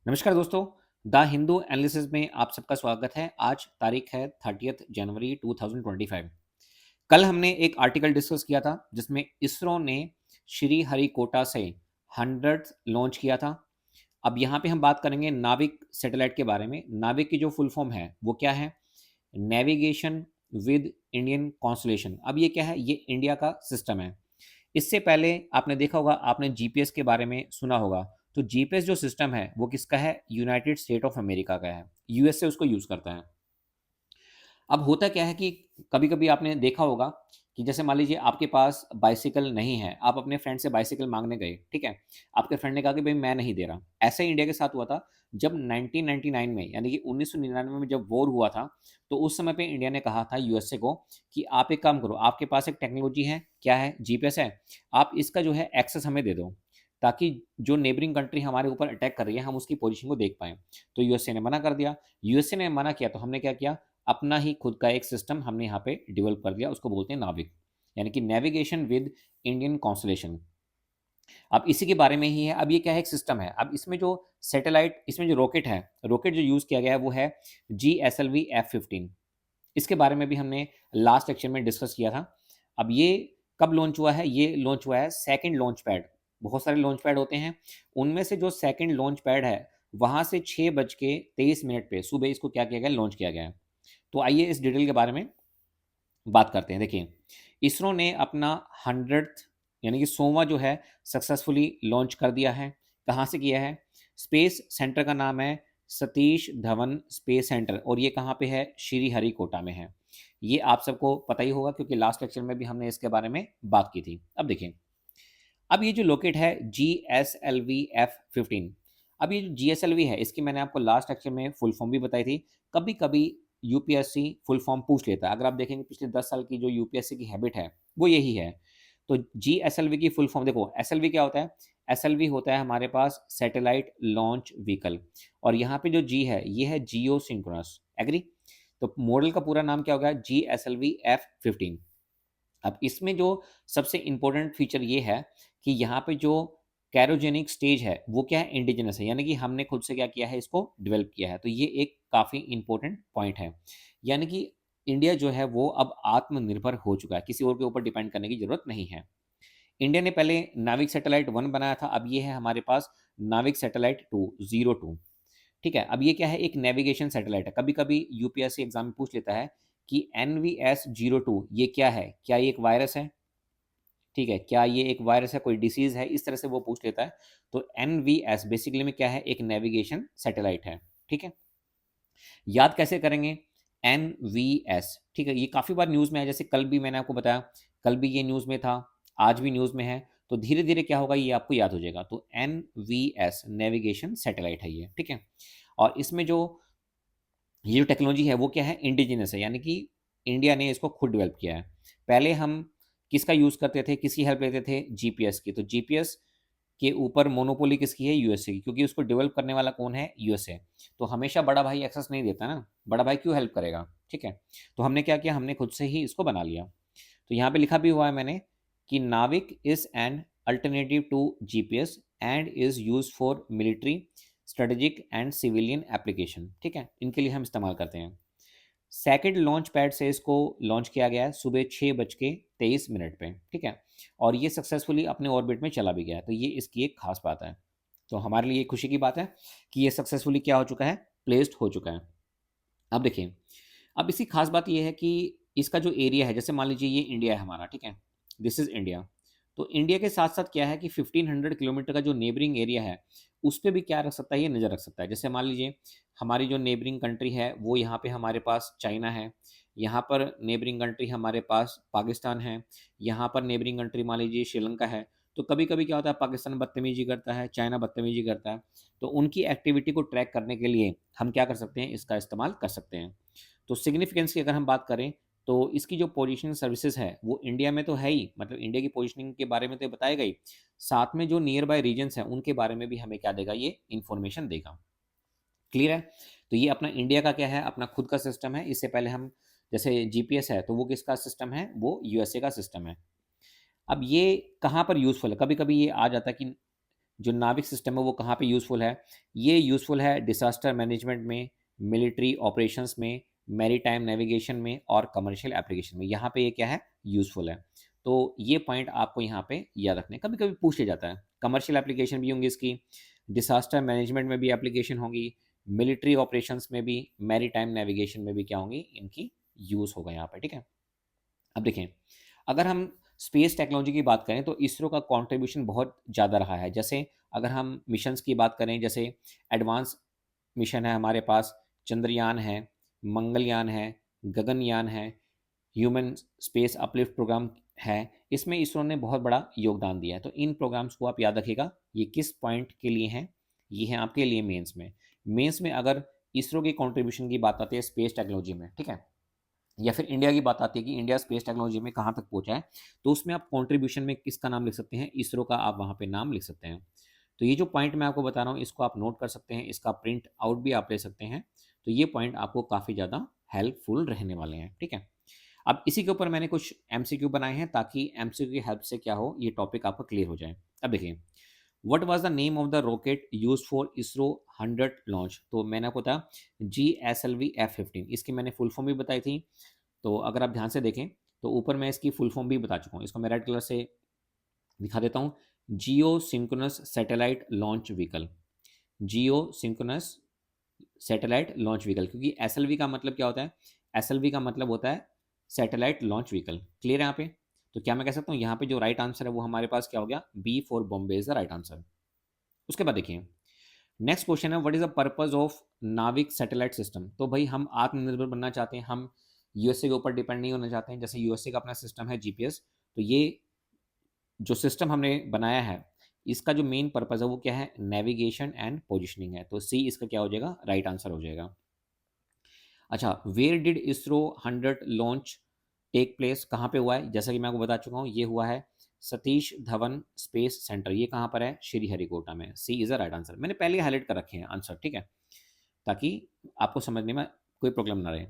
नमस्कार दोस्तों, the Hindu analysis में आप सबका स्वागत है। आज तारीख है 30 जनवरी 2025। कल हमने एक आर्टिकल डिस्कस किया था जिसमें इसरो ने श्रीहरिकोटा से 100th लॉन्च किया था। अब यहाँ पे हम बात करेंगे नाविक सैटेलाइट के बारे में। नाविक की जो फुल फॉर्म है वो क्या है? Navigation with Indian constellation. अब ये क्या है? ये इंडिया का सिस्टम है। इससे पहले आपने देखा होगा, आपने जीपीएस के बारे में सुना होगा। तो जीपीएस जो सिस्टम है वो किसका है? यूनाइटेड स्टेट ऑफ अमेरिका का है। यूएसए उसको यूज करता है। अब होता क्या है कि कभी कभी आपने देखा होगा कि जैसे मान लीजिए आपके पास बाइसिकल नहीं है, आप अपने फ्रेंड से बाइसिकल मांगने गए, ठीक है। आपके फ्रेंड ने कहा कि भाई मैं नहीं दे रहा। ऐसा ही इंडिया के साथ हुआ था जब 1999 में, यानी कि 1999 में जब वॉर हुआ था। तो उस समय पे इंडिया ने कहा था यूएसए को कि आप एक काम करो, आपके पास एक टेक्नोलॉजी है, क्या है? जीपीएस है। आप इसका जो है एक्सेस हमें दे दो, ताकि जो नेबरिंग कंट्री हमारे ऊपर अटैक कर रही है हम उसकी पोजीशन को देख पाएं। तो यूएसए ने मना कर दिया। यूएसए ने मना किया तो हमने क्या किया? अपना ही खुद का एक सिस्टम हमने यहाँ पे डेवलप कर दिया, उसको बोलते हैं नाविक, यानी कि नेविगेशन विद इंडियन कॉन्स्टलेशन। अब इसी के बारे में ही है। अब ये क्या है? एक सिस्टम है। अब इसमें जो सैटेलाइट, इसमें जो रॉकेट है, रॉकेट जो यूज किया गया है वो है GSLV-F-15। इसके बारे में भी हमने लास्ट लेक्चर में डिस्कस किया था। अब ये कब लॉन्च हुआ है? ये लॉन्च हुआ है सेकंड लॉन्च पैड। बहुत सारे लॉन्च पैड होते हैं, उनमें से जो सेकंड लॉन्च पैड है वहां से 6:23 पे सुबह इसको क्या किया गया? लॉन्च किया गया है। तो आइए इस डिटेल के बारे में बात करते हैं। देखिए, इसरो ने अपना 100th यानी कि 100वां जो है सक्सेसफुली लॉन्च कर दिया है। कहाँ से किया है? स्पेस सेंटर का नाम है सतीश धवन स्पेस सेंटर, और ये कहाँ पे है? श्रीहरिकोटा में है। ये आप सबको पता ही होगा क्योंकि लास्ट लेक्चर में भी हमने इसके बारे में बात की थी। अब देखिए, अब ये जो लॉकेट है GSLV-F-15, अब ये जो GSLV है इसकी मैंने आपको लास्ट लेक्चर में फुल फॉर्म भी बताई थी। कभी कभी यूपीएससी फुल फॉर्म पूछ लेता है। अगर आप देखेंगे पिछले 10 साल की जो यूपीएससी की हैबिट है वो यही है। तो GSLV की फुल फॉर्म देखो, SLV क्या होता है? SLV होता है हमारे पास सैटेलाइट लॉन्च व्हीकल, और यहाँ पे जो G है ये है जियो सिंक्रोनस। एग्री? तो मॉडल का पूरा नाम क्या होगा? GSLV-F-15। अब इसमें जो सबसे इंपॉर्टेंट फीचर ये है कि यहाँ पे जो कैरोजेनिक स्टेज है वो क्या है? इंडिजिनस है, यानी कि हमने खुद से क्या किया है? इसको डेवलप किया है। तो ये एक काफ़ी इंपॉर्टेंट पॉइंट है। यानी कि इंडिया जो है वो अब आत्मनिर्भर हो चुका है, किसी और के ऊपर डिपेंड करने की जरूरत नहीं है। इंडिया ने पहले नाविक सैटेलाइट 1 बनाया था, अब ये है हमारे पास नाविक सैटेलाइट 202। ठीक है। अब ये क्या है? एक नेविगेशन सैटेलाइट है। कभी कभी यूपीएससी एग्जाम में पूछ लेता है कि NVS-02 ये क्या है? क्या ये एक वायरस है? ठीक है, क्या ये एक वायरस है, कोई डिसीज है? इस तरह से वो पूछ लेता है। तो एनवीएस बेसिकली में क्या है? एक नेविगेशन सैटेलाइट है। ठीक है। याद कैसे करेंगे? एनवीएस। ठीक है, ये काफी बार न्यूज में है, जैसे कल भी मैंने आपको बताया, कल भी ये न्यूज में था, आज भी न्यूज में है। तो धीरे धीरे क्या होगा? ये आपको याद हो जाएगा। तो एनवीएस नेविगेशन सैटेलाइट है ये। ठीक है। और इसमें जो ये जो टेक्नोलॉजी है वो क्या है? इंडिजिनस है, यानी कि इंडिया ने इसको खुद डेवलप किया है। पहले हम किसका यूज़ करते थे? किसकी हेल्प लेते थे? जीपीएस की। तो जीपीएस के ऊपर मोनोपोली किसकी है? यूएसए की, क्योंकि उसको डेवलप करने वाला कौन है? यूएसए। तो हमेशा बड़ा भाई एक्सेस नहीं देता ना, बड़ा भाई क्यों हेल्प करेगा? ठीक है। तो हमने क्या किया? हमने खुद से ही इसको बना लिया। तो यहाँ पे लिखा भी हुआ है मैंने कि NavIC is an alternative to GPS and is use for military, strategic and civilian application. ठीक है, इनके लिए हम इस्तेमाल करते हैं। सेकेंड लॉन्च पैड से इसको लॉन्च किया गया है सुबह 6:23 पे। ठीक है। और ये सक्सेसफुली अपने ऑर्बिट में चला भी गया है। तो ये इसकी एक खास बात है। तो हमारे लिए खुशी की बात है कि ये सक्सेसफुली क्या हो चुका है? प्लेस्ड हो चुका है। अब देखिए, अब इसकी खास बात ये है कि इसका जो एरिया है, जैसे मान लीजिए ये इंडिया है हमारा, ठीक है, दिस इज इंडिया। तो इंडिया के साथ साथ क्या है कि 1500 किलोमीटर का जो नेबरिंग एरिया है उस पर भी क्या रख सकता है? ये नज़र रख सकता है। जैसे मान लीजिए हमारी जो नेबरिंग कंट्री है वो यहाँ पे हमारे पास चाइना है, यहाँ पर नेबरिंग कंट्री हमारे पास पाकिस्तान है, यहाँ पर नेबरिंग कंट्री मान लीजिए श्रीलंका है। तो कभी कभी क्या होता है? पाकिस्तान बदतमीजी करता है, चाइना बदतमीजी करता है। तो उनकी एक्टिविटी को ट्रैक करने के लिए हम क्या कर सकते हैं? इसका इस्तेमाल कर सकते हैं। तो सिग्निफिकेंस की अगर हम बात करें तो इसकी जो पोजीशनिंग सर्विसेज है वो इंडिया में तो है ही, मतलब इंडिया की पोजीशनिंग के बारे में तो बताएगा ही, साथ में जो नियर बाय रीजन्स हैं उनके बारे में भी हमें क्या देगा? ये इन्फॉर्मेशन देगा। क्लियर है? तो ये अपना इंडिया का क्या है? अपना खुद का सिस्टम है। इससे पहले हम, जैसे जीपीएस है तो वो किसका सिस्टम है? वो यूएसए का सिस्टम है। अब ये कहाँ पर यूजफुल है? कभी कभी ये आ जाता है कि जो नाविक सिस्टम है वो कहाँ पे यूज़फुल है? ये यूज़फुल है डिसास्टर मैनेजमेंट में, मिलिट्री ऑपरेशंस में, मैरीटाइम नेविगेशन में और कमर्शियल एप्लीकेशन में। यहाँ पे ये क्या है? यूज़फुल है। तो ये पॉइंट आपको यहाँ पे याद रखने हैं। कभी-कभी पूछ लिया जाता है। कमर्शियल एप्लीकेशन भी होंगी इसकी, डिसास्टर मैनेजमेंट में भी एप्लीकेशन होगी, मिलिट्री ऑपरेशंस में भी, मैरीटाइम नेविगेशन में भी क्या होंगी? इनकी यूज़ होगा यहाँ पे, ठीक है? अब देखें, अगर हम स्पेस टेक्नोलॉजी की बात करें तो इसरो का कंट्रीब्यूशन बहुत ज़्यादा रहा है। जैसे अगर हम मिशंस की बात करें, जैसे एडवांस मिशन है हमारे पास, चंद्रयान है, मंगलयान है, गगनयान है, ह्यूमन स्पेस अपलिफ्ट प्रोग्राम है। इसमें इसरो ने बहुत बड़ा योगदान दिया है। तो इन प्रोग्राम्स को आप याद रखिएगा। ये किस पॉइंट के लिए हैं? ये हैं आपके लिए मेंस में। मेंस में अगर इसरो की कंट्रीब्यूशन की बात आती है स्पेस टेक्नोलॉजी में, ठीक है, या फिर इंडिया की बात आती है कि इंडिया स्पेस टेक्नोलॉजी में कहाँ तक पहुंचा है, तो उसमें आप कंट्रीब्यूशन में किसका नाम लिख सकते हैं? इसरो का आप वहाँ पे नाम लिख सकते हैं। तो ये जो पॉइंट मैं आपको बता रहा हूँ इसको आप नोट कर सकते हैं, इसका प्रिंट आउट भी आप ले सकते हैं। तो ये पॉइंट आपको काफ़ी ज़्यादा हेल्पफुल रहने वाले हैं, ठीक है। अब इसी के ऊपर मैंने कुछ एमसीक्यू बनाए हैं ताकि एमसीक्यू की हेल्प से क्या हो, ये टॉपिक आपका क्लियर हो जाए। अब देखिए, what was the name of the rocket used for ISRO 100 launch? तो मैंने आपको बताया GSLV F-15, इसकी मैंने फुल फॉर्म भी बताई थी। तो अगर आप ध्यान से देखें तो ऊपर मैं इसकी फुल फॉर्म भी बता चुका हूँ। इसको मैं रेड कलर से दिखा देता हूँ। जियो सिंक्रोनस सैटेलाइट लॉन्च व्हीकल, जियो सिंक्रोनस सैटेलाइट लॉन्च व्हीकल, क्योंकि एसएलवी का मतलब क्या होता है? एसएलवी का मतलब होता है सैटेलाइट लॉन्च व्हीकल। क्लियर है यहाँ पे? तो क्या मैं कह सकता हूँ यहाँ पे जो राइट आंसर है वो हमारे पास क्या हो गया? B for Bombay is the right answer. उसके बाद देखिए, नेक्स्ट क्वेश्चन है, what is the purpose of NavIC satellite system? तो भाई हम आत्मनिर्भर बनना चाहते हैं, हम यूएसए के ऊपर डिपेंड नहीं होना चाहते हैं। जैसे यूएसए का अपना सिस्टम है जीपीएस, तो ये जो सिस्टम हमने बनाया है इसका जो मेन पर्पज है वो क्या है? नेविगेशन एंड पोजिशनिंग है। तो सी इसका क्या हो जाएगा? राइट आंसर हो जाएगा। अच्छा, where did ISRO 100 launch take place? कहाँ पे हुआ है? जैसा कि मैं आपको बता चुका हूँ, ये हुआ है सतीश धवन स्पेस सेंटर। ये कहाँ पर है? श्रीहरिकोटा में। सी इज द राइट आंसर। मैंने पहले हाईलाइट कर रखे हैं आंसर, ठीक है, ताकि आपको समझने में कोई प्रॉब्लम ना रहे।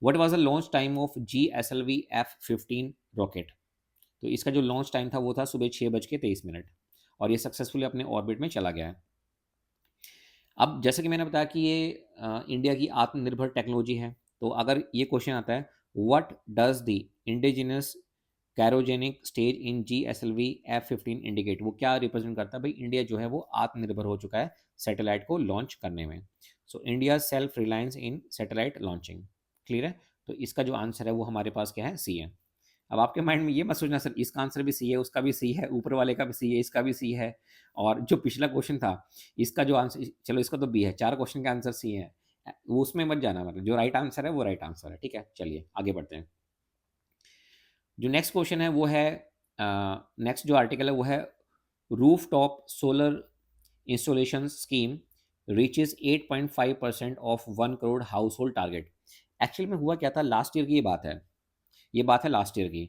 What was the launch time of GSLV F-15 rocket? तो इसका जो लॉन्च टाइम था वो था सुबह 6:23 और ये सक्सेसफुली अपने ऑर्बिट में चला गया है। अब जैसे कि मैंने बताया कि ये इंडिया की आत्मनिर्भर टेक्नोलॉजी है, तो अगर ये क्वेश्चन आता है, what does the indigenous cryogenic stage in GSLV F-15 indicate? वो क्या रिप्रेजेंट करता है? भाई इंडिया जो है वो आत्मनिर्भर हो चुका है सैटेलाइट को लॉन्च करने में। सो इंडिया सेल्फ रिलायंस इन सैटेलाइट लॉन्चिंग। क्लियर है? तो इसका जो आंसर है वो हमारे पास क्या है? सी है। अब आपके माइंड में ये मत सोचना सर इसका आंसर भी सी है, उसका भी सी है, ऊपर वाले का भी सी है, इसका भी सी है, और जो पिछला क्वेश्चन था इसका जो आंसर, चलो इसका तो बी है, 4 क्वेश्चन का आंसर सी है, वो उसमें मत जाना, मतलब जो राइट आंसर है वो राइट आंसर है, ठीक है। चलिए आगे बढ़ते हैं। जो नेक्स्ट क्वेश्चन है वो है, नेक्स्ट जो आर्टिकल है वो है, roof top solar installation scheme reaches 8.5% of 1 crore house hold target. Actually में हुआ क्या था, लास्ट ईयर की ये बात है लास्ट ईयर की,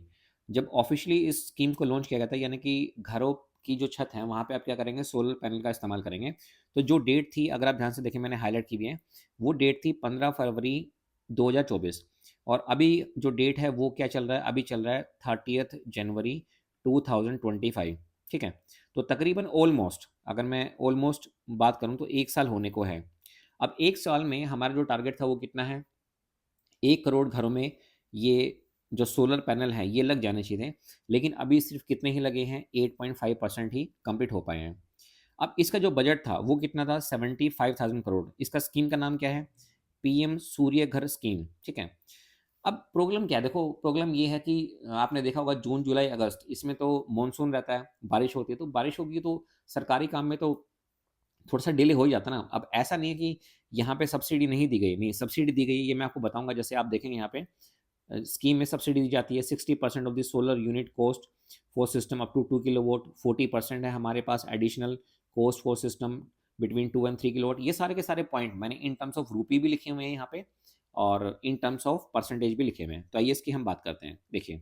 जब ऑफिशियली इस स्कीम को लॉन्च किया गया था, यानी कि घरों की जो छत है वहाँ पे आप क्या करेंगे? सोलर पैनल का इस्तेमाल करेंगे। तो जो डेट थी, अगर आप ध्यान से देखें, मैंने हाईलाइट की भी है, वो डेट थी 15 फरवरी 2024, और अभी जो डेट है वो क्या चल रहा है? अभी चल रहा है 30 जनवरी 2025, ठीक है। तो तकरीबन ऑलमोस्ट, अगर मैं ऑलमोस्ट बात करूँ तो 1 साल होने को है। अब 1 साल में हमारा जो टारगेट था वो कितना है? 1 करोड़ घरों में ये जो सोलर पैनल है ये लग जाने चाहिए थे, लेकिन अभी सिर्फ कितने ही लगे हैं? 8.5% ही कंप्लीट हो पाए हैं। अब इसका जो बजट था वो कितना था? 75,000 करोड़। इसका स्कीम का नाम क्या है? PM सूर्य घर स्कीम, ठीक है। अब प्रॉब्लम क्या है? देखो प्रॉब्लम ये है कि आपने देखा होगा जून जुलाई अगस्त इसमें तो मानसून रहता है, बारिश होती है, तो बारिश होगी तो सरकारी काम में तो थोड़ा सा डिले हो ही जाता ना। अब ऐसा नहीं है कि यहाँ पे सब्सिडी नहीं दी गई, नहीं सब्सिडी दी गई, ये मैं आपको बताऊंगा। जैसे आप देखेंगे यहाँ पे स्कीम में सब्सिडी दी जाती है, 60% of the solar unit cost for system up to 2 kilowatt, 40% है हमारे पास additional cost for system between 2 and 3 kilowatt. ये सारे के सारे पॉइंट मैंने इन टर्म्स ऑफ रूपी भी लिखे हुए हैं यहाँ पे, और इन टर्म्स ऑफ परसेंटेज भी लिखे हुए हैं। तो आइए इसकी हम बात करते हैं। देखिए,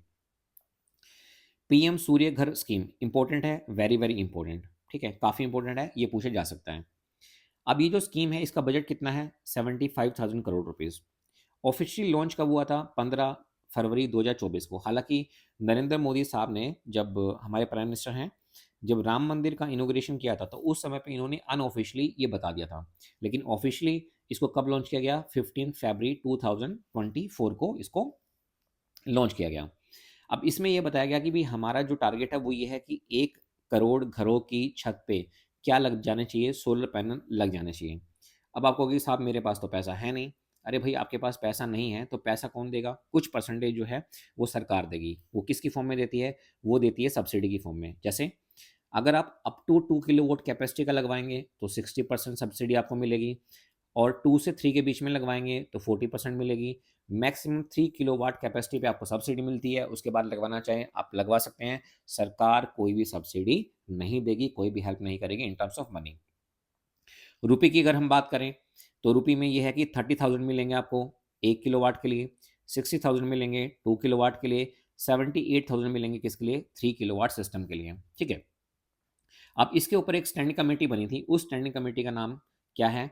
PM सूर्य घर स्कीम इंपॉर्टेंट है, वेरी वेरी इंपॉर्टेंट, ठीक है, काफ़ी इंपॉर्टेंट है, ये पूछा जा सकता है। अब ये जो स्कीम है इसका बजट कितना है? 75,000 करोड़ रुपीज़। ऑफिशियली लॉन्च कब हुआ था? 15 फरवरी 2024 को। हालांकि नरेंद्र मोदी साहब ने, जब हमारे प्राइम मिनिस्टर हैं जब राम मंदिर का इनॉग्रेशन किया था तो उस समय पे इन्होंने अनऑफिशियली ये बता दिया था, लेकिन ऑफिशियली इसको कब लॉन्च किया गया? 15 फरवरी 2024 को इसको लॉन्च किया गया। अब इसमें यह बताया गया कि भी हमारा जो टारगेट है वो ये है कि 1 करोड़ घरों की छत पे क्या लग जाने चाहिए? सोलर पैनल लग जाने चाहिए। अब आप कहोगे साहब मेरे पास तो पैसा है नहीं। अरे भाई आपके पास पैसा नहीं है तो पैसा कौन देगा? कुछ परसेंटेज जो है वो सरकार देगी। वो किसकी फॉर्म में देती है? वो देती है सब्सिडी की फॉर्म में। जैसे अगर आप अप टू 2 किलोवाट कैपेसिटी का लगवाएंगे तो 60% सब्सिडी आपको मिलेगी, और 2 से 3 के बीच में लगवाएंगे तो 40% मिलेगी। मैक्सिमम 3 किलोवाट कैपेसिटी पे आपको सब्सिडी मिलती है, उसके बाद लगवाना चाहें आप लगवा सकते हैं। सरकार कोई भी सब्सिडी नहीं देगी, कोई भी हेल्प नहीं करेगी इन टर्म्स ऑफ मनी। रुपये की अगर हम बात करें तो रुपये में ये है कि 30,000 मिलेंगे आपको 1 किलोवाट के लिए, 60,000 मिलेंगे 2 किलोवाट के लिए, 78,000 मिलेंगे किसके लिए? 3 किलोवाट सिस्टम के लिए। ठीक है। अब इसके ऊपर एक स्टैंडिंग कमेटी बनी थी, उस स्टैंडिंग कमेटी का नाम क्या है?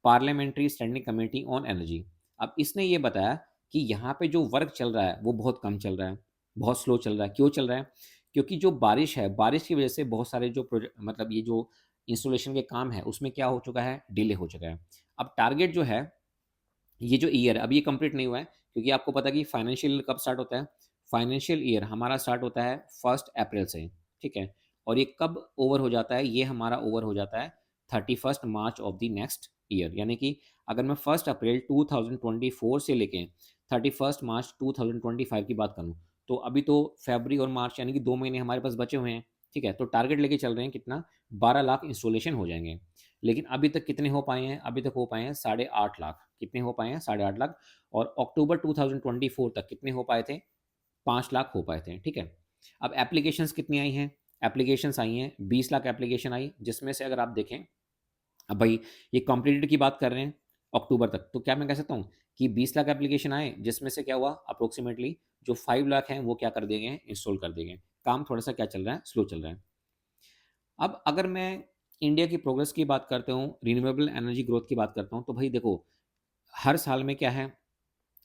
Parliamentary standing committee on energy. अब इसने ये बताया कि यहाँ पे जो वर्क चल रहा है वो बहुत कम चल रहा है, बहुत स्लो चल रहा है। क्यों चल रहा है? क्योंकि जो बारिश है, बारिश की वजह से बहुत सारे जो प्रोजेक्ट मतलब ये जो इंस्टॉलेशन के काम है उसमें क्या हो चुका है? डिले हो चुका है। अब टारगेट जो है, ये जो ईयर अब ये कंप्लीट नहीं हुआ है, क्योंकि आपको पता है कि फाइनेंशियल ईयर कब स्टार्ट होता है? फाइनेंशियल ईयर हमारा स्टार्ट होता है 1 अप्रैल से। ठीक है। और ये कब ओवर हो जाता है? ये हमारा ओवर हो जाता है 31 मार्च ऑफ द नेक्स्ट ईयर। यानी कि अगर मैं 1 अप्रैल 2024 से लेके 31 मार्च 2025 की बात करूँ तो अभी तो फरवरी और मार्च यानी कि 2 महीने हमारे पास बचे हुए हैं। ठीक है। तो टारगेट लेके चल रहे हैं कितना? 12 लाख इंस्टॉलेशन हो जाएंगे। लेकिन अभी तक कितने हो पाए हैं? अभी तक हो पाए हैं 8.5 लाख। कितने हो पाए हैं? 8.5 लाख। और अक्टूबर 2024 तक कितने हो पाए थे? 5 लाख हो पाए थे। ठीक है। अब एप्लीकेशंस कितनी आई हैं? एप्लीकेशंस आई हैं 20 लाख एप्लीकेशन आई, जिसमें से अगर आप देखें, अब भाई ये कंप्लीटेड की बात कर रहे हैं अक्टूबर तक, तो क्या मैं कह सकता हूँ कि 20 लाख एप्लीकेशन आए, जिसमें से क्या हुआ अप्रोक्सीमेटली जो 5 लाख हैं वो क्या कर दिए गए? इंस्टॉल कर दिए गए। काम थोड़ा सा क्या चल रहा है? स्लो चल रहा है। अब अगर मैं इंडिया की प्रोग्रेस की बात करता हूँ, रिन्यूएबल एनर्जी ग्रोथ की बात करता हूँ, तो भाई देखो हर साल में क्या है?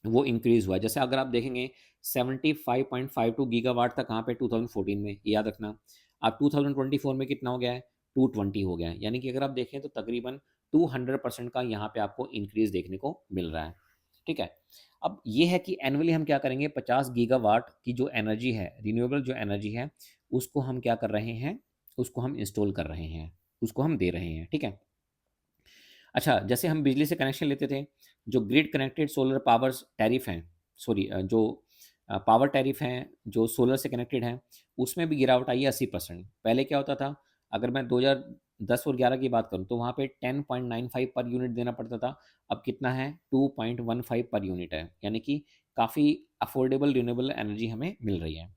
वो इंक्रीज हुआ है। जैसे अगर आप देखेंगे 75.52 गीगावाट था कहाँ पे? 2014 में, याद रखना। अब 2024 में कितना हो गया है? 220 हो गया है। यानी कि अगर आप देखें तो तकरीबन 200% का यहाँ पे आपको इंक्रीज देखने को मिल रहा है। ठीक है। अब ये है कि एनुअली हम क्या करेंगे? 50 गीगावाट की जो एनर्जी है, रिन्यूएबल जो एनर्जी है, उसको हम क्या कर रहे हैं? उसको हम इंस्टॉल कर रहे हैं, उसको हम दे रहे हैं। ठीक है। अच्छा, जैसे हम बिजली से कनेक्शन लेते थे, जो grid connected solar power tariff हैं, सॉरी जो पावर टैरिफ हैं जो सोलर से कनेक्टेड हैं, उसमें भी गिरावट आई है 80%। पहले क्या होता था? अगर मैं 2010 और 11 की बात करूँ तो वहाँ पे 10.95 पर यूनिट देना पड़ता था। अब कितना है? 2.15 पर यूनिट है। यानी कि काफ़ी अफोर्डेबल रिन्यूएबल एनर्जी हमें मिल रही है।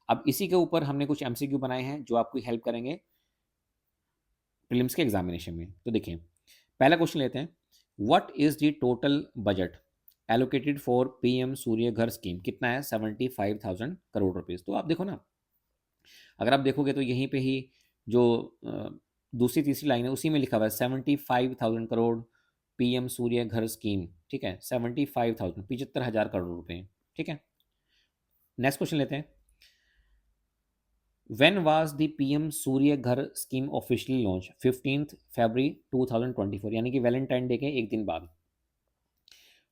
अब इसी के ऊपर हमने कुछ एमसीक्यू बनाए हैं जो आपकी हेल्प करेंगे प्रीलिम्स के एग्जामिनेशन में। तो देखिए, पहला क्वेश्चन लेते हैं। What is the total budget allocated for PM Surya Ghar scheme? कितना है? 75,000 करोड़ रुपीज। तो आप देखो ना, अगर आप देखोगे तो यहीं पे ही जो दूसरी तीसरी लाइन है उसी में लिखा हुआ है 75,000 करोड़ पीएम सूर्य घर स्कीम। ठीक है। 75,000, 75,000 करोड़ रुपए। ठीक है। नेक्स्ट क्वेश्चन लेते हैं। When was the PM Surya Ghar scheme officially launch? 15 फरवरी 2024, यानी कि वैलेंटाइन डे के एक दिन बाद।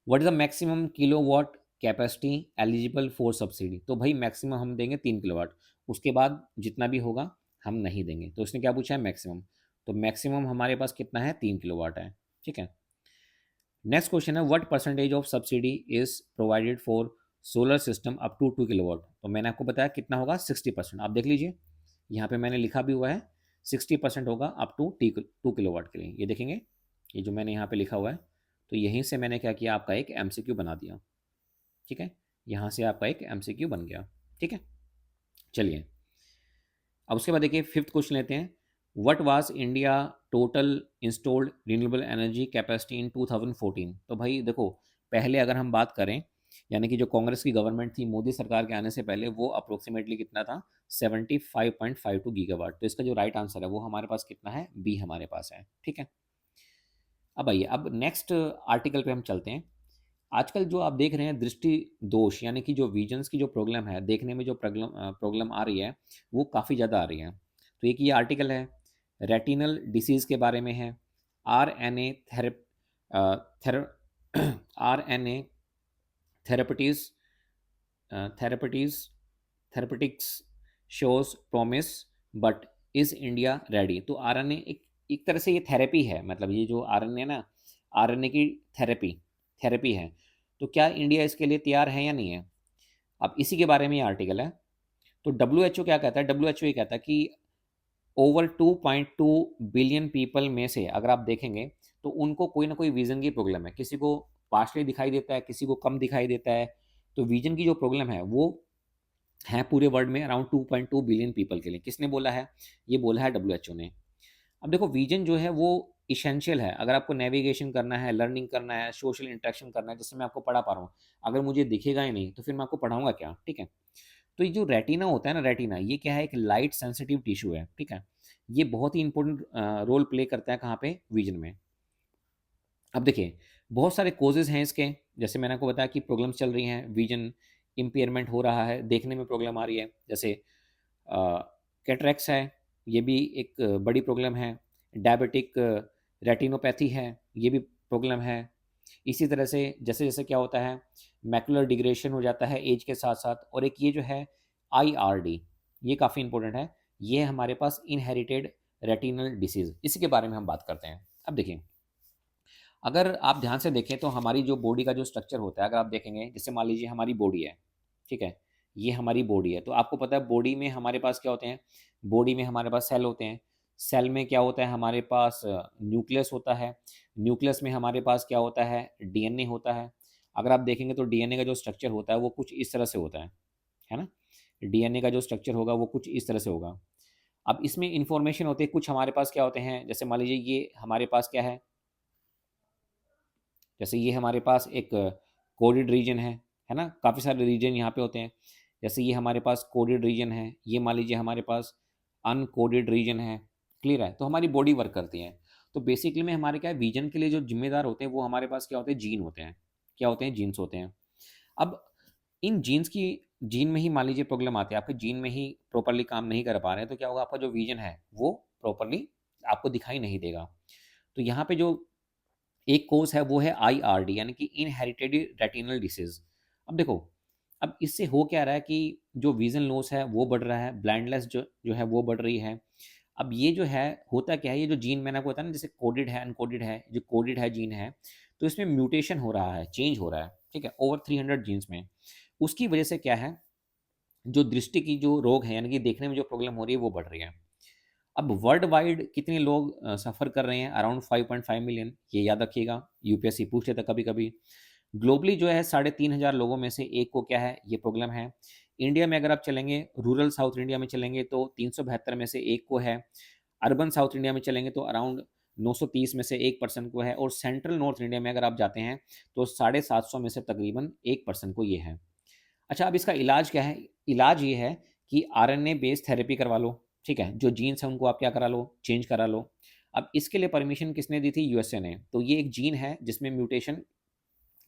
What is the maximum kilowatt capacity eligible for subsidy? तो भाई मैक्सिमम हम देंगे 3 किलोवाट, उसके बाद जितना भी होगा हम नहीं देंगे। तो उसने क्या पूछा है? मैक्सिमम। तो मैक्सिमम हमारे पास कितना है? 3 किलोवाट है। ठीक है। नेक्स्ट क्वेश्चन है, what percentage of subsidy is provided for solar system up to 2 kilowatt? तो मैंने आपको बताया कितना होगा? 60%। आप देख लीजिए, यहाँ पे मैंने लिखा भी हुआ है 60% होगा अप टू 2 किलोवाट के लिए। ये देखेंगे, ये जो मैंने यहाँ पे लिखा हुआ है, तो यहीं से मैंने क्या किया? आपका एक एमसीक्यू बना दिया। ठीक है। यहाँ से आपका एक एमसीक्यू बन गया। ठीक है। चलिए, अब उसके बाद देखिए फिफ्थ क्वेश्चन लेते हैं। What was India total installed renewable energy capacity in 2014? तो भाई देखो, पहले अगर हम बात करें, यानी कि जो कांग्रेस की गवर्नमेंट थी, मोदी सरकार के आने से पहले, वो अप्रोक्सीमेटली कितना था? 75.52 गीगावाट। तो इसका जो राइट आंसर है वो हमारे पास कितना है? बी हमारे पास है। ठीक है। अब आइए, अब नेक्स्ट आर्टिकल पे हम चलते हैं। आजकल जो आप देख रहे हैं दृष्टि दोष, यानी कि जो विजन्स की जो प्रॉब्लम है, देखने में जो प्रॉब्लम आ रही है, वो काफ़ी ज़्यादा आ रही है। तो एक ये आर्टिकल है, रेटिनल डिसीज़ के बारे में है। आरएनए थेर RNA therapies therapies therapeutics shows promise but is India ready? तो आरएनए एक एक तरह से ये थेरेपी है, मतलब ये जो आरएनए ना, आरएनए की थेरेपी थेरेपी है। तो क्या इंडिया इसके लिए तैयार है या नहीं है? अब इसी के बारे में ये आर्टिकल है। तो डब्ल्यूएचओ क्या कहता है? डब्ल्यूएचओ ये कहता है कि ओवर 2.2 बिलियन पीपल में से अगर आप देखेंगे तो उनको कोई ना कोई विजन की प्रॉब्लम है। किसी को पार्शली दिखाई देता है, किसी को कम दिखाई देता है। तो विजन की जो प्रॉब्लम है वो है पूरे वर्ल्ड में अराउंड 2.2 बिलियन पीपल के लिए। किसने बोला है? ये बोला है डब्ल्यूएचओ ने। अब देखो, विजन जो है वो इसेंशियल है। अगर आपको नेविगेशन करना है, लर्निंग करना है, सोशल इंटरेक्शन करना है, जैसे मैं आपको पढ़ा पा रहा हूँ, अगर मुझे दिखेगा ही नहीं तो फिर मैं आपको पढ़ाऊंगा क्या? ठीक है। तो ये जो रेटिना होता है ना, रेटिना ये क्या है? एक लाइट सेंसिटिव टिश्यू है, ठीक है। ये बहुत ही इंपॉर्टेंट रोल प्ले करता है कहाँ पे? विजन में। अब देखिए, बहुत सारे कोजेज हैं इसके। जैसे मैंने आपको बताया कि प्रॉब्लम्स चल रही हैं, विजन इम्पेयरमेंट हो रहा है, देखने में प्रॉब्लम आ रही है। जैसे कैटरेक्स है, ये भी एक बड़ी प्रॉब्लम है। डायबिटिक रेटिनोपैथी है, ये भी प्रॉब्लम है। इसी तरह से जैसे जैसे क्या होता है, मैकुलर डिग्रेडेशन हो जाता है एज के साथ साथ। और एक ये जो है IRD, ये काफ़ी इंपॉर्टेंट है। ये हमारे पास इनहेरिटेड रेटिनल डिसीज, इसी के बारे में हम बात करते हैं। अब देखिए, अगर आप ध्यान से देखें तो हमारी जो बॉडी का जो स्ट्रक्चर होता है, अगर आप देखेंगे, जैसे मान लीजिए हमारी बॉडी है, ठीक है, ये हमारी बॉडी है। तो आपको पता है बॉडी में हमारे पास क्या होते हैं? बॉडी में हमारे पास सेल होते हैं। सेल में क्या होता है? हमारे पास न्यूक्लियस होता है। न्यूक्लियस में हमारे पास क्या होता है? DNA होता है। अगर आप देखेंगे तो DNA का जो स्ट्रक्चर होता है वो कुछ इस तरह से होता है ना? DNA का जो स्ट्रक्चर होगा वो कुछ इस तरह से होगा। अब इसमें इंफॉर्मेशन होती है, कुछ हमारे पास क्या होते हैं, जैसे मान लीजिए ये हमारे पास क्या है, जैसे ये हमारे पास एक कोडेड रीजन है ना? काफ़ी सारे रीजन यहाँ पे होते हैं। जैसे ये हमारे पास कोडेड रीजन है, ये मान लीजिए हमारे पास अनकोडेड रीजन है। क्लियर है? तो हमारी बॉडी वर्क करती है। तो बेसिकली में हमारे क्या है, विजन के लिए जो जिम्मेदार होते हैं वो हमारे पास क्या होते हैं? जीन होते हैं। क्या होते हैं? जीन्स होते हैं। अब इन जीन्स की, जीन में ही मान लीजिए प्रॉब्लम आती है, आपके जीन में ही प्रॉपरली काम नहीं कर पा रहे हैं, तो क्या होगा? आपका जो विजन है वो प्रॉपरली आपको दिखाई नहीं देगा। तो यहाँ पे जो एक कोर्स है वो है IRD, यानी कि इनहेरिटेड रेटिनल डिसीज। अब देखो, अब इससे हो क्या रहा है कि जो विजन लॉस है वो बढ़ रहा है, ब्लाइंडनेस जो जो है वो बढ़ रही है। अब ये जो है, होता क्या है, ये जो जीन मैंने आपको बताया ना, जैसे कोडेड है, अनकोडेड है, जो कोडेड है जीन है, तो इसमें म्यूटेशन हो रहा है, चेंज हो रहा है, ठीक है, ओवर 300 जीन्स में। उसकी वजह से क्या है, जो दृष्टि की जो रोग है, यानी कि देखने में जो प्रॉब्लम हो रही है वो बढ़ रही है। अब वर्ल्ड वाइड कितने लोग सफ़र कर रहे हैं? अराउंड 5.5 मिलियन, ये याद रखिएगा, यूपीएससी पूछ लेता कभी कभी। ग्लोबली जो है 3,500 लोगों में से एक को क्या है, ये प्रॉब्लम है। इंडिया में अगर आप चलेंगे, रूरल साउथ इंडिया में चलेंगे तो 372 में से एक को है। अर्बन साउथ इंडिया में चलेंगे तो अराउंड 930 में से 1% को है। और सेंट्रल नॉर्थ इंडिया में अगर आप जाते हैं तो 750 में से तकरीबन 1% को ये है। अच्छा, अब इसका इलाज क्या है? इलाज ये है कि RNA बेस्ड थेरेपी करवा लो, ठीक है, जो जीन्स है उनको आप क्या करा लो, चेंज करा लो। अब इसके लिए परमिशन किसने दी थी? यूएसए ने। तो ये एक जीन है जिसमें म्यूटेशन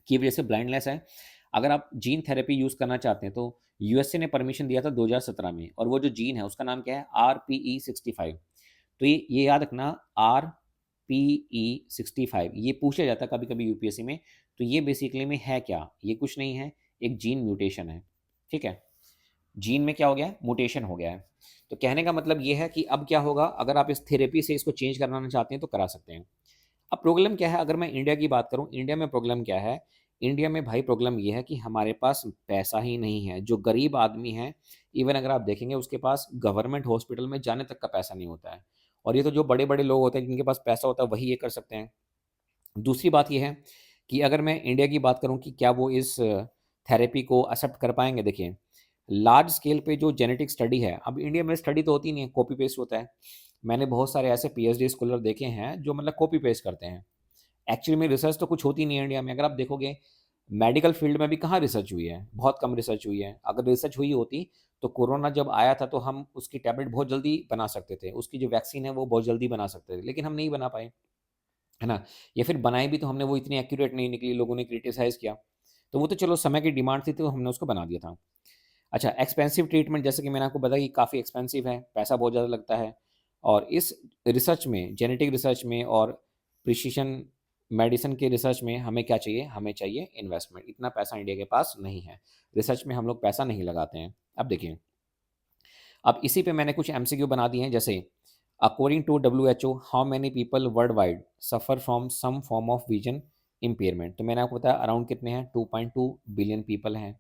की वजह से ब्लाइंडनेस है। अगर आप जीन थेरेपी यूज़ करना चाहते हैं तो यूएसए ने परमिशन दिया था 2017 में। और वो जो जीन है उसका नाम क्या है? RPE65। तो ये याद रखना, RPE65, ये पूछा जाता है कभी कभी यूपीएससी में। तो ये बेसिकली में है क्या? ये कुछ नहीं है, एक जीन म्यूटेशन है, ठीक है। जीन में क्या हो गया है? म्यूटेशन हो गया है। तो कहने का मतलब ये है कि अब क्या होगा, अगर आप इस थेरेपी से इसको चेंज कराना चाहते हैं तो करा सकते हैं। अब प्रॉब्लम क्या है? अगर मैं इंडिया की बात करूं, इंडिया में प्रॉब्लम क्या है? इंडिया में भाई प्रॉब्लम ये है कि हमारे पास पैसा ही नहीं है। जो गरीब आदमी है, इवन अगर आप देखेंगे उसके पास गवर्नमेंट हॉस्पिटल में जाने तक का पैसा नहीं होता है। और ये तो जो बड़े बड़े लोग होते हैं जिनके पास पैसा होता है वही ये कर सकते हैं। दूसरी बात ये है कि अगर मैं इंडिया की बात करूं कि क्या वो इस थेरेपी को एक्सेप्ट कर पाएंगे। देखिए, लार्ज स्केल पे जो जेनेटिक स्टडी है, अब इंडिया में स्टडी तो होती नहीं है, कॉपी पेस्ट होता है। मैंने बहुत सारे ऐसे PhD स्कॉलर देखे हैं जो मतलब कॉपी पेस्ट करते हैं। एक्चुअली में रिसर्च तो कुछ होती नहीं है इंडिया में। अगर आप देखोगे, मेडिकल फील्ड में भी कहाँ रिसर्च हुई है? बहुत कम रिसर्च हुई है। अगर रिसर्च हुई होती तो कोरोना जब आया था तो हम उसकी टैबलेट बहुत जल्दी बना सकते थे, उसकी जो वैक्सीन है वो बहुत जल्दी बना सकते थे, लेकिन हम नहीं बना पाए, है ना? या फिर बनाई भी तो हमने वो इतनी एक्यूरेट नहीं निकली, लोगों ने क्रिटिसाइज़ किया। तो वो तो चलो समय की डिमांड थी तो हमने उसको बना दिया था। अच्छा, एक्सपेंसिव ट्रीटमेंट, जैसे कि मैंने आपको बताया कि काफ़ी एक्सपेंसिव है, पैसा बहुत ज़्यादा लगता है। और इस रिसर्च में, जेनेटिक रिसर्च में और प्रिसिशन मेडिसिन के रिसर्च में हमें क्या चाहिए? हमें चाहिए इन्वेस्टमेंट। इतना पैसा इंडिया के पास नहीं है, रिसर्च में हम लोग पैसा नहीं लगाते हैं। अब देखिए, अब इसी पे मैंने कुछ एमसीक्यू बना दिए हैं, जैसे according to WHO how many people world wide suffer from some form of vision impairment. तो मैंने आपको बताया अराउंड कितने हैं, 2.2 बिलियन पीपल हैं।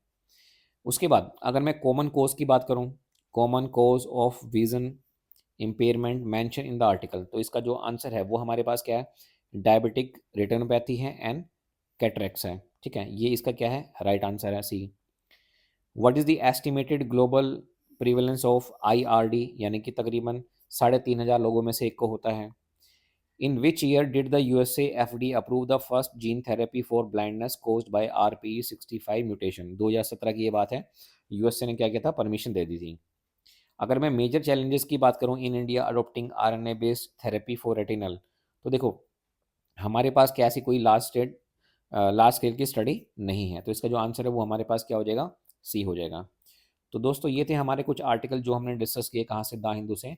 उसके बाद अगर मैं कॉमन कोज की बात करूं, common cause of vision impairment mention in the article, तो इसका जो आंसर है वो हमारे पास क्या है? डायबिटिक रेटिनोपैथी है एंड कैटरेक्स है। ठीक है, ये इसका क्या है? राइट आंसर है C. What is the estimated global prevalence of IRD, यानी कि तकरीबन 3,500 लोगों में से एक को होता है। In which year did the USA FD approve the first gene therapy for blindness caused by RPE65 mutation? 2017 की ये बात है, यूएसए ने क्या किया था? परमिशन दे दी थी। अगर मैं मेजर चैलेंजेस की बात करूं in India adopting RNA based therapy for retinal, तो देखो हमारे पास क्या ऐसी कोई लार्ज स्केल की स्टडी नहीं है, तो इसका जो आंसर है वो हमारे पास क्या हो जाएगा? सी हो जाएगा। तो दोस्तों ये थे हमारे कुछ आर्टिकल जो हमने डिस्कस किए, कहाँ से? द हिंदू से।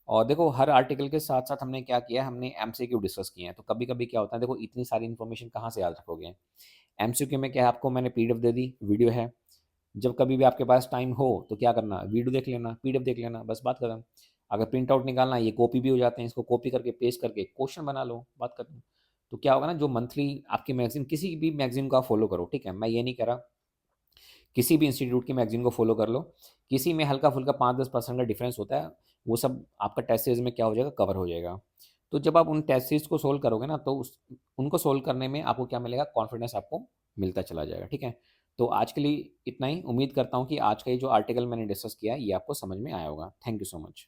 और देखो हर आर्टिकल के साथ साथ हमने क्या किया, हमने एमसीक्यू डिस्कस किए हैं। तो कभी कभी क्या होता है, देखो इतनी सारी इन्फॉर्मेशन कहाँ से याद रखोगे? एमसीक्यू में क्या है, आपको मैंने पीडीएफ दे दी, वीडियो है। जब कभी भी आपके पास टाइम हो तो क्या करना, वीडियो देख लेना, पीडीएफ देख लेना, बस बात खत्म। अगर प्रिंट आउट निकालना है, ये कॉपी भी हो जाते हैं, इसको कॉपी करके पेस्ट करके क्वेश्चन बना लो, बात खत्म। तो क्या होगा ना, जो मंथली आपकी मैगजीन, किसी भी मैगजीन को आप फॉलो करो, ठीक है, मैं ये नहीं कह रहा किसी भी इंस्टीट्यूट की मैगजीन को फॉलो कर लो, किसी में हल्का फुल्का 5-10% का डिफरेंस होता है, वो सब आपका टेस्ट सीरीज में क्या हो जाएगा? कवर हो जाएगा। तो जब आप उन टेस्ट सीरीज को सोल्व करोगे ना, तो उनको सोल्व करने में आपको क्या मिलेगा? कॉन्फिडेंस आपको मिलता चला जाएगा। ठीक है, तो आज के लिए इतना ही। उम्मीद करता हूँ कि आज का ये जो आर्टिकल मैंने डिस्कस किया है ये आपको समझ में आया होगा। Thank you so much.